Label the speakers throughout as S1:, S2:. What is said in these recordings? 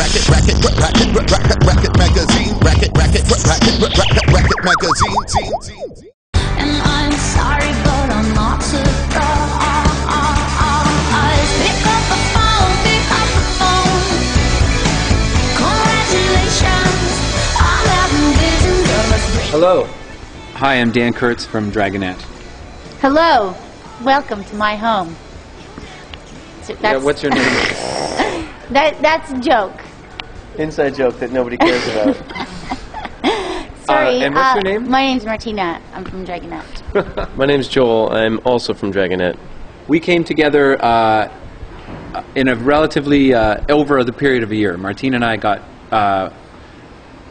S1: Racket magazine, racket magazine.
S2: And I'm sorry, but I'm not surprised. Pick up the phone, Congratulations on having visions of us.
S3: Hello. Hi, I'm Dan Kurtz from Dragonette.
S4: Hello. Welcome to my home. So
S3: Yeah, what's your name?
S4: That's a joke.
S5: Inside joke that nobody cares about.
S4: Sorry.
S3: And what's your name?
S4: My name's Martina. I'm from Dragonette.
S5: My name's Joel. I'm also from Dragonette.
S3: We came together in a relatively over the period of a year. Martina and I got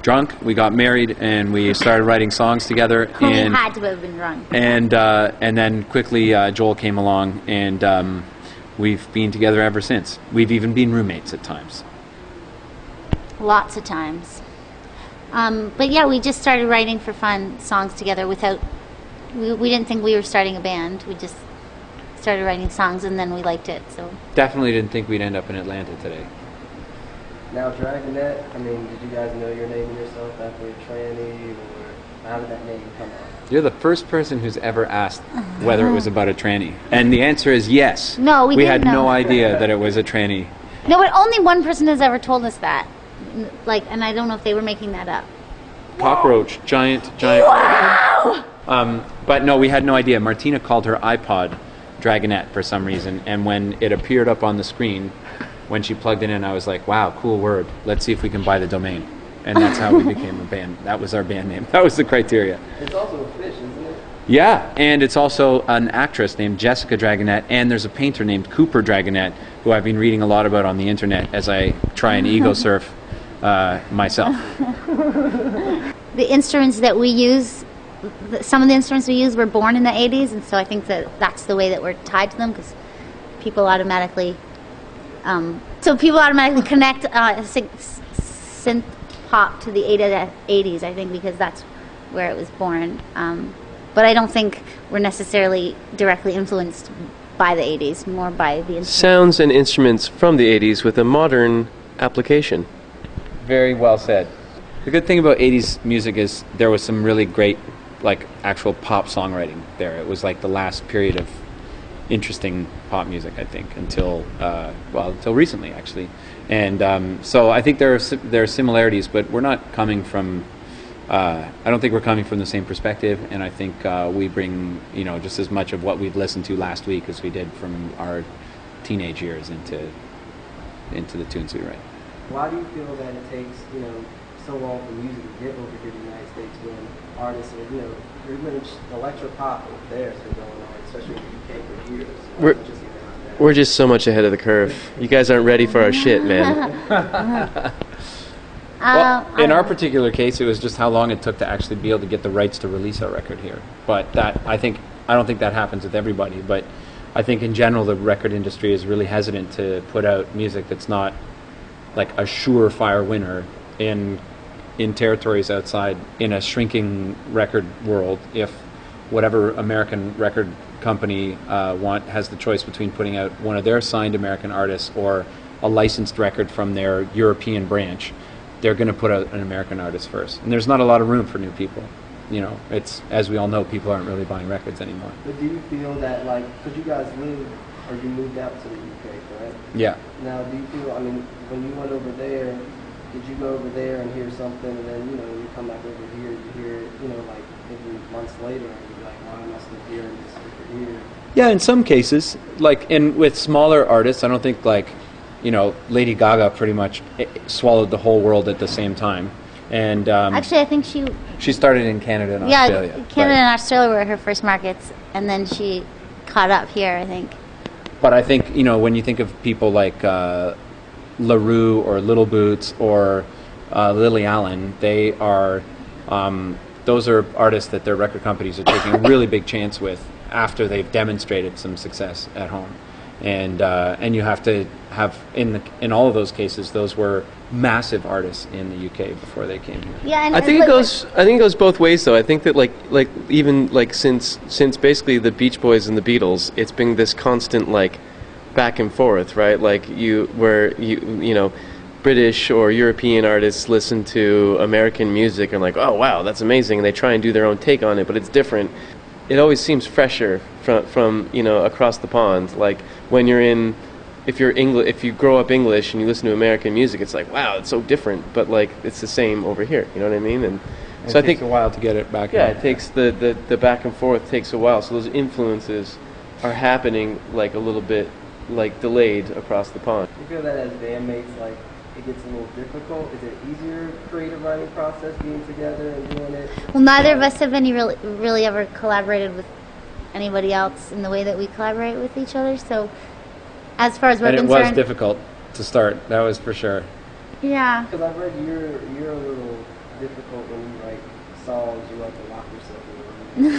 S3: drunk, we got married, and we started writing songs together.
S4: We had to have been drunk.
S3: And then quickly Joel came along, and we've been together ever since. We've even been roommates at times.
S4: Lots of times. But yeah, we just started writing for fun songs together without... We didn't think we were starting a band. We just started writing songs, and then we liked it, so...
S3: Definitely didn't think we'd end up in Atlanta today.
S6: Now, Dragonette, I mean, did you guys know your name and yourself after a tranny, or how did that name come out?
S3: You're the first person who's ever asked whether it was about a tranny. And the answer is yes.
S4: No, we
S3: had
S4: didn't know.
S3: no idea that it was a tranny.
S4: No, but only one person has ever told us that. Like, and I don't know if they were making that up.
S3: Cockroach, giant.
S4: Wow!
S3: But no, we had no idea. Martina called her iPod Dragonette for some reason, and when it appeared up on the screen, when she plugged it in, I was like, wow, cool word. Let's see if we can buy the domain. And that's how we became a band. That was our band name. That was the criteria.
S6: It's also a fish, isn't it?
S3: Yeah, and it's also an actress named Jessica Dragonette, and there's a painter named Cooper Dragonette, who I've been reading a lot about on the internet as I try and ego surf myself.
S4: The instruments that we use, some of the instruments we use were born in the 80s, and so I think that that's the way that we're tied to them, because people automatically... connect synth pop to the 80s, I think, because that's where it was born. But I don't think we're necessarily directly influenced by the 80s, more by the instruments.
S5: Sounds and instruments from the 80s with a modern application.
S3: Very well said. The good thing about 80s music is there was some really great, like, actual pop songwriting there. It was like the last period of interesting pop music, I think, until recently, actually. And so I think there are similarities, but we're not coming from... I don't think we're coming from the same perspective, and I think we bring, just as much of what we've listened to last week as we did from our teenage years into the tunes we write.
S6: Why do you feel that it takes, so long for music to get over here in the United States when artists are, pretty much electro-pop there has been going on, especially in the UK for years?
S5: We're just so much ahead of the curve. You guys aren't ready for our shit, man.
S3: Well, in our particular case, it was just how long it took to actually be able to get the rights to release our record here. But I don't think that happens with everybody. But I think in general, the record industry is really hesitant to put out music that's not like a surefire winner in territories outside, in a shrinking record world. If whatever American record company has the choice between putting out one of their signed American artists or a licensed record from their European branch, they're going to put out an American artist first. And there's not a lot of room for new people. It's, as we all know, people aren't really buying records anymore.
S6: But do you feel that, because you guys you moved out to the UK, correct?
S3: Yeah.
S6: Now, do you feel, when you went over there, did you go over there and hear something, and then, you come back over here, you hear it, maybe months later, and you're like, why am I still hearing this over here?
S3: Yeah, in some cases, with smaller artists, I don't think, Lady Gaga pretty much swallowed the whole world at the same time. And
S4: actually, I think
S3: she started in Canada and Australia.
S4: Yeah, Canada and Australia were her first markets, and then she caught up here, I think.
S3: But I think, when you think of people like LaRue or Little Boots or Lily Allen, they are those are artists that their record companies are taking a really big chance with after they've demonstrated some success at home. And you have to have in all of those cases, those were massive artists in the UK before they came here.
S4: Yeah, and
S5: I think it goes both ways though. I think that even since basically the Beach Boys and the Beatles, it's been this constant back and forth, right? British or European artists listen to American music and like, oh wow, that's amazing, and they try and do their own take on it, but it's different. It always seems fresher from across the pond. Like when you're in, if you grow up English and you listen to American music, it's like, wow, it's so different, but like it's the same over here. You know what I mean? And so I think
S3: it takes a while to get it back.
S5: Yeah, it takes the back and forth takes a while. So those influences are happening like a little bit like delayed across the pond.
S6: You feel that as bandmates, like it gets a little difficult? Is it easier creative writing process being together and doing it?
S4: Well, neither of us have really ever collaborated with anybody else in the way that we collaborate with each other. So, as far as we're concerned,
S3: it was difficult to start. That was for sure.
S4: Yeah.
S6: Because I've read you're a little difficult when you write songs. You like to lock yourself in a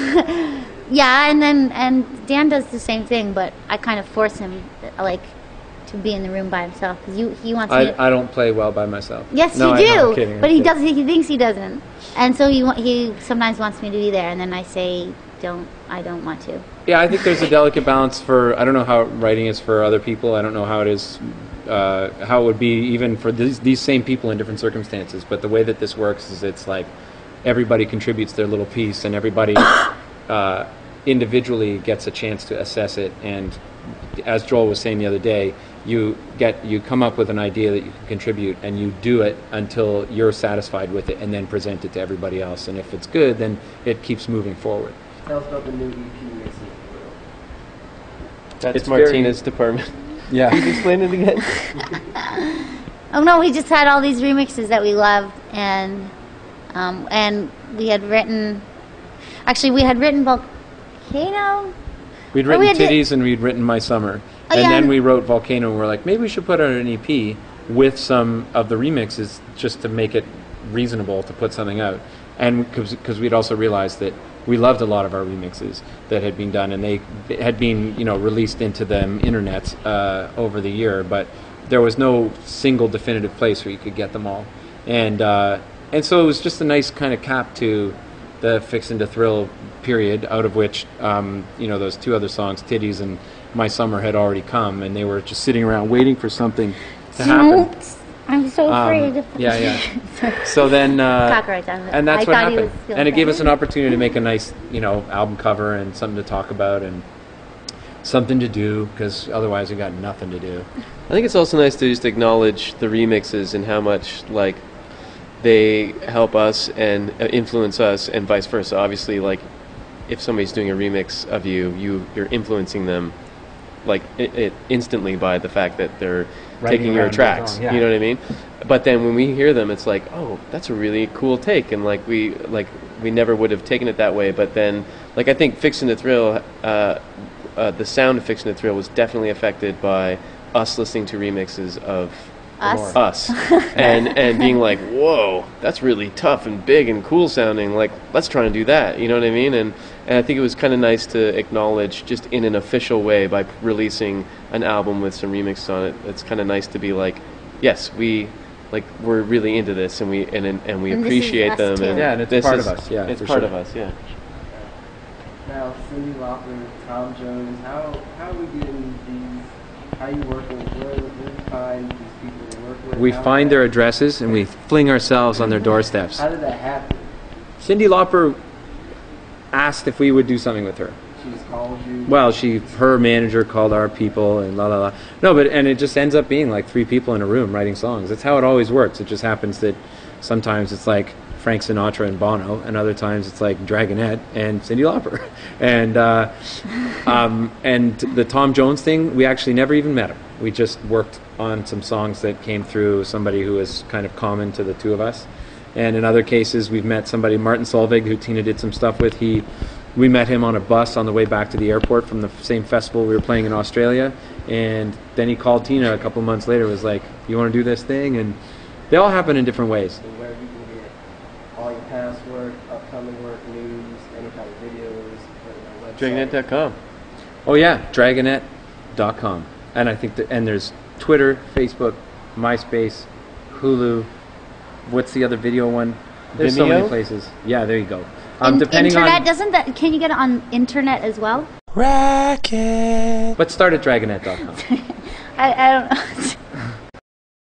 S6: room.
S4: Yeah, and Dan does the same thing, but I kind of force him like to be in the room by himself because he wants me.
S3: I don't play well by myself.
S4: Yes,
S3: no,
S4: you do.
S3: I'm kidding,
S4: But he does. He thinks he doesn't, and so he sometimes wants me to be there, and then I say I don't want to.
S3: Yeah, I think there's a delicate balance for. I don't know how writing is for other people. I don't know how it is, how it would be even for these same people in different circumstances. But the way that this works is it's like everybody contributes their little piece, and everybody individually gets a chance to assess it. And as Joel was saying the other day, you come up with an idea that you can contribute, and you do it until you're satisfied with it, and then present it to everybody else. And if it's good, then it keeps moving forward.
S6: Tell us about the new EP mixing.
S5: That's
S3: It's
S5: Martina's department.
S3: Yeah.
S5: Can you explain it again?
S4: Oh no, we just had all these remixes that we loved, and we had written. Actually, we had written Volcano.
S3: We'd written Titties and we'd written My Summer.
S4: Oh,
S3: And
S4: yeah.
S3: then we wrote Volcano, and we're like, maybe we should put out an EP with some of the remixes just to make it reasonable to put something out. And because we'd also realized that we loved a lot of our remixes that had been done, and they had been released into the internet over the year, but there was no single definitive place where you could get them all. And so it was just a nice kind of cap to the Fixin' to Thrill period, out of which those two other songs, Titties and My Summer, had already come, and they were just sitting around waiting for something to happen.
S4: I'm so afraid.
S3: Yeah. So then,
S4: Cockroach on it.
S3: and that's
S4: I
S3: what
S4: thought he
S3: happened.
S4: was feeling
S3: And it gave
S4: bad.
S3: us an opportunity to make a nice, album cover and something to talk about and something to do, because otherwise we got nothing to do.
S5: I think it's also nice to just acknowledge the remixes and how much like they help us and influence us, and vice versa. Obviously, like if somebody's doing a remix of you're influencing them like it instantly by the fact that they're
S3: Writing
S5: taking your
S3: around the
S5: tracks.
S3: song, yeah.
S5: You know what I mean? But then when we hear them, it's like, oh, that's a really cool take, and we never would have taken it that way. But then, like I think Fixin' to Thrill, the sound of Fixin' to Thrill was definitely affected by us listening to remixes of us and being like, whoa, that's really tough and big and cool sounding, like let's try and do that, you know what I mean? And I think it was kind of nice to acknowledge just in an official way by releasing an album with some remixes on it. It's kind of nice to be like, yes, we're really into this, and we appreciate them,
S4: too.
S5: and
S3: Yeah, and it's
S5: this
S3: part
S5: is-
S3: of us, yeah,
S5: it's
S3: for
S5: part
S3: sure.
S5: of us, yeah.
S6: Now, Cyndi Lauper, Tom Jones, how are we getting these? How are you working? Where do you find these people to work with?
S3: We
S6: How-
S3: find their addresses and we fling ourselves on their doorsteps.
S6: How did that happen?
S3: Cyndi Lauper asked if we would do something with her.
S6: She just called you.
S3: Well, her manager called our people and la la la. No, and it just ends up being like three people in a room writing songs. That's how it always works. It just happens that sometimes it's like Frank Sinatra and Bono, and other times it's like Dragonette and Cyndi Lauper. And the Tom Jones thing, we actually never even met him. We just worked on some songs that came through somebody who was kind of common to the two of us. And in other cases, we've met somebody, Martin Solveig, who Tina did some stuff with. We met him on a bus on the way back to the airport from the same festival we were playing in Australia. And then he called Tina a couple months later, was like, you want to do this thing? And they all happen in different ways.
S6: And where you can get all your past work, upcoming work, news, any kind of videos, website.
S5: Dragonette.com.
S3: Oh yeah, Dragonette.com. And I think and there's Twitter, Facebook, MySpace, Hulu. What's the other video one? There's so many
S5: Vimeo?
S3: places. Yeah, there you go.
S4: Internet,
S3: on,
S4: can you get it on internet as well?
S3: but start at Dragonette.com.
S4: I don't know.